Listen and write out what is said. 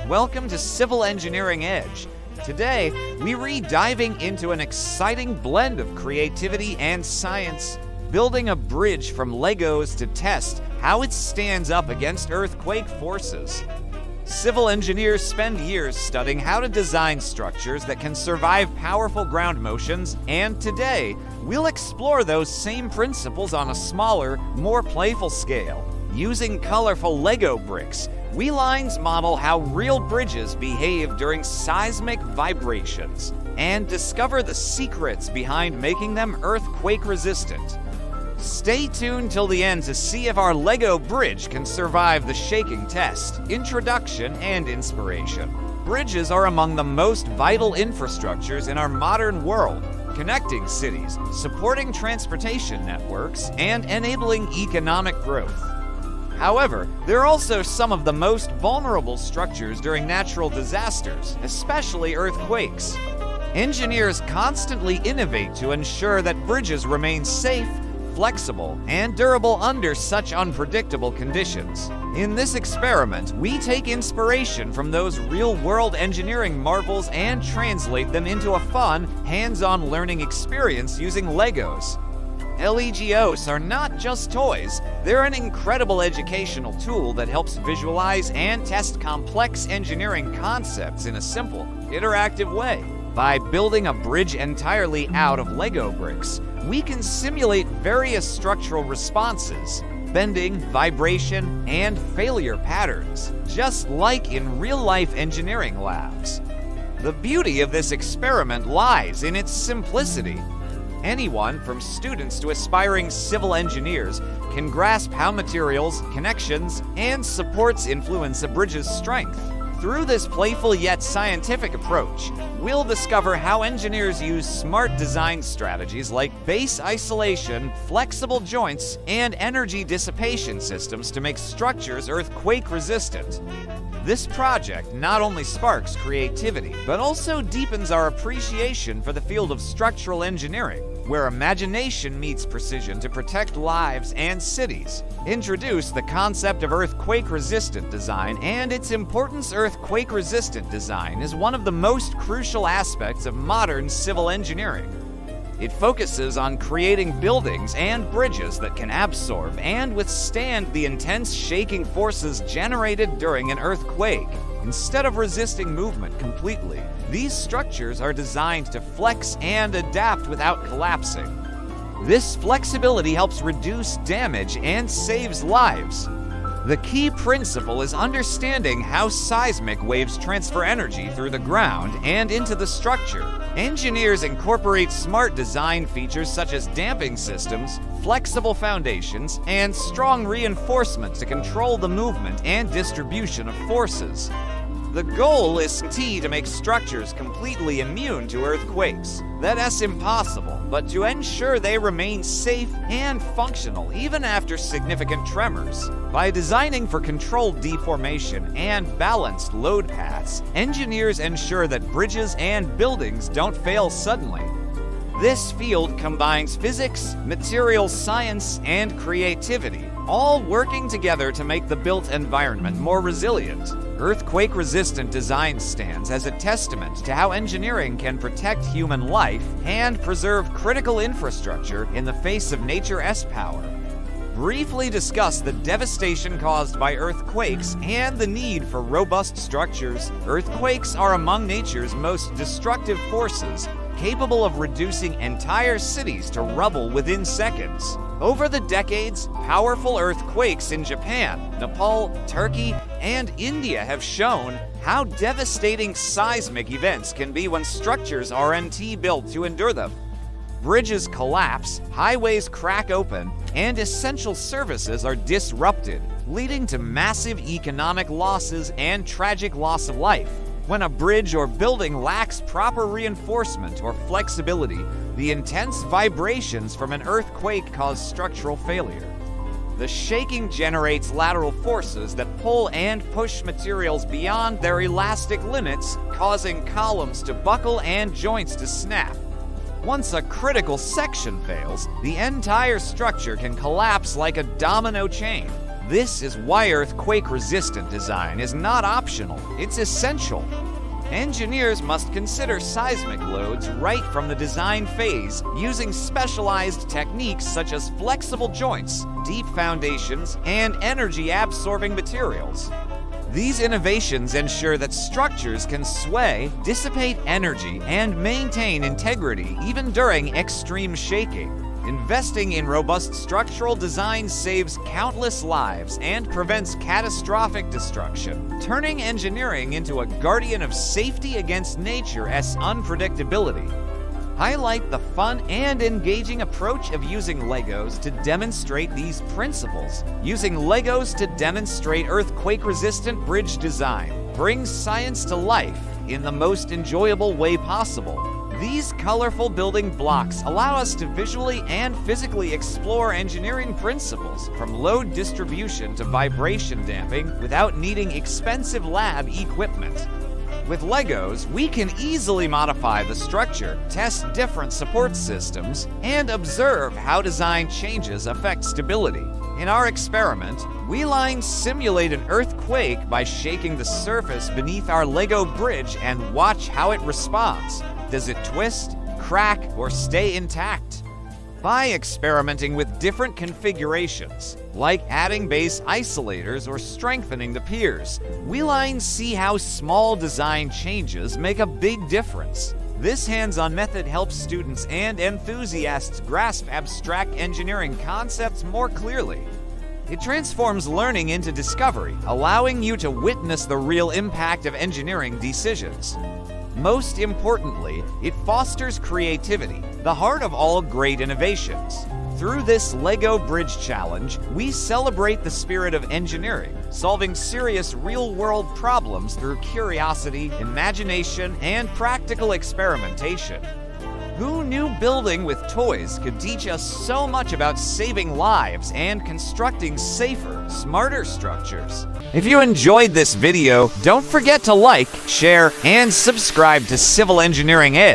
Welcome to Civil Engineering Edge. Today, we're diving into an exciting blend of creativity and science, building a bridge from Legos to test how it stands up against earthquake forces. Civil engineers spend years studying how to design structures that can survive powerful ground motions, and today, we'll explore those same principles on a smaller, more playful scale. Using colorful Lego bricks, lifelines model how real bridges behave during seismic vibrations and discover the secrets behind making them earthquake-resistant. Stay tuned till the end to see if our Lego bridge can survive the shaking test. Introduction and inspiration. Bridges are among the most vital infrastructures in our modern world, connecting cities, supporting transportation networks, and enabling economic growth. However, they're also some of the most vulnerable structures during natural disasters, especially earthquakes. Engineers constantly innovate to ensure that bridges remain safe, flexible, and durable under such unpredictable conditions. In this experiment, we take inspiration from those real-world engineering marvels and translate them into a fun, hands-on learning experience using Legos. Legos are not just toys, they're an incredible educational tool that helps visualize and test complex engineering concepts in a simple, interactive way. By building a bridge entirely out of Lego bricks, we can simulate various structural responses, bending, vibration, and failure patterns, just like in real-life engineering labs. The beauty of this experiment lies in its simplicity. Anyone, from students to aspiring civil engineers, can grasp how materials, connections, and supports influence a bridge's strength. Through this playful yet scientific approach, we'll discover how engineers use smart design strategies like base isolation, flexible joints, and energy dissipation systems to make structures earthquake-resistant. This project not only sparks creativity, but also deepens our appreciation for the field of structural engineering, where imagination meets precision to protect lives and cities. Introduce the concept of earthquake-resistant design and its importance. Earthquake-resistant design is one of the most crucial aspects of modern civil engineering. It focuses on creating buildings and bridges that can absorb and withstand the intense shaking forces generated during an earthquake. Instead of resisting movement completely, these structures are designed to flex and adapt without collapsing. This flexibility helps reduce damage and saves lives. The key principle is understanding how seismic waves transfer energy through the ground and into the structure. Engineers incorporate smart design features such as damping systems, flexible foundations, and strong reinforcement to control the movement and distribution of forces. The goal is to make structures completely immune to earthquakes. That's impossible, but to ensure they remain safe and functional even after significant tremors. By designing for controlled deformation and balanced load paths, engineers ensure that bridges and buildings don't fail suddenly. This field combines physics, materials science, and creativity, all working together to make the built environment more resilient. Earthquake-resistant design stands as a testament to how engineering can protect human life and preserve critical infrastructure in the face of nature's power. Briefly discuss the devastation caused by earthquakes and the need for robust structures. Earthquakes are among nature's most destructive forces, capable of reducing entire cities to rubble within seconds. Over the decades, powerful earthquakes in Japan, Nepal, Turkey, and India have shown how devastating seismic events can be when structures aren't built to endure them. Bridges collapse, highways crack open, and essential services are disrupted, leading to massive economic losses and tragic loss of life. When a bridge or building lacks proper reinforcement or flexibility, the intense vibrations from an earthquake cause structural failure. The shaking generates lateral forces that pull and push materials beyond their elastic limits, causing columns to buckle and joints to snap. Once a critical section fails, the entire structure can collapse like a domino chain. This is why earthquake-resistant design is not optional, it's essential. Engineers must consider seismic loads right from the design phase, using specialized techniques such as flexible joints, deep foundations, and energy-absorbing materials. These innovations ensure that structures can sway, dissipate energy, and maintain integrity even during extreme shaking. Investing in robust structural design saves countless lives and prevents catastrophic destruction, turning engineering into a guardian of safety against nature's unpredictability. Highlight the fun and engaging approach of using Legos to demonstrate these principles. Using Legos to demonstrate earthquake-resistant bridge design brings science to life in the most enjoyable way possible. These colorful building blocks allow us to visually and physically explore engineering principles, from load distribution to vibration damping, without needing expensive lab equipment. With Legos, we can easily modify the structure, test different support systems, and observe how design changes affect stability. In our experiment, we simulate an earthquake by shaking the surface beneath our Lego bridge and watch how it responds. Does it twist, crack, or stay intact? By experimenting with different configurations, like adding base isolators or strengthening the piers, we see how small design changes make a big difference. This hands-on method helps students and enthusiasts grasp abstract engineering concepts more clearly. It transforms learning into discovery, allowing you to witness the real impact of engineering decisions. Most importantly, it fosters creativity, the heart of all great innovations. Through this Lego Bridge Challenge, we celebrate the spirit of engineering, solving serious real-world problems through curiosity, imagination, and practical experimentation. Who knew building with toys could teach us so much about saving lives and constructing safer, smarter structures? If you enjoyed this video, don't forget to like, share, and subscribe to Civil Engineering Ed.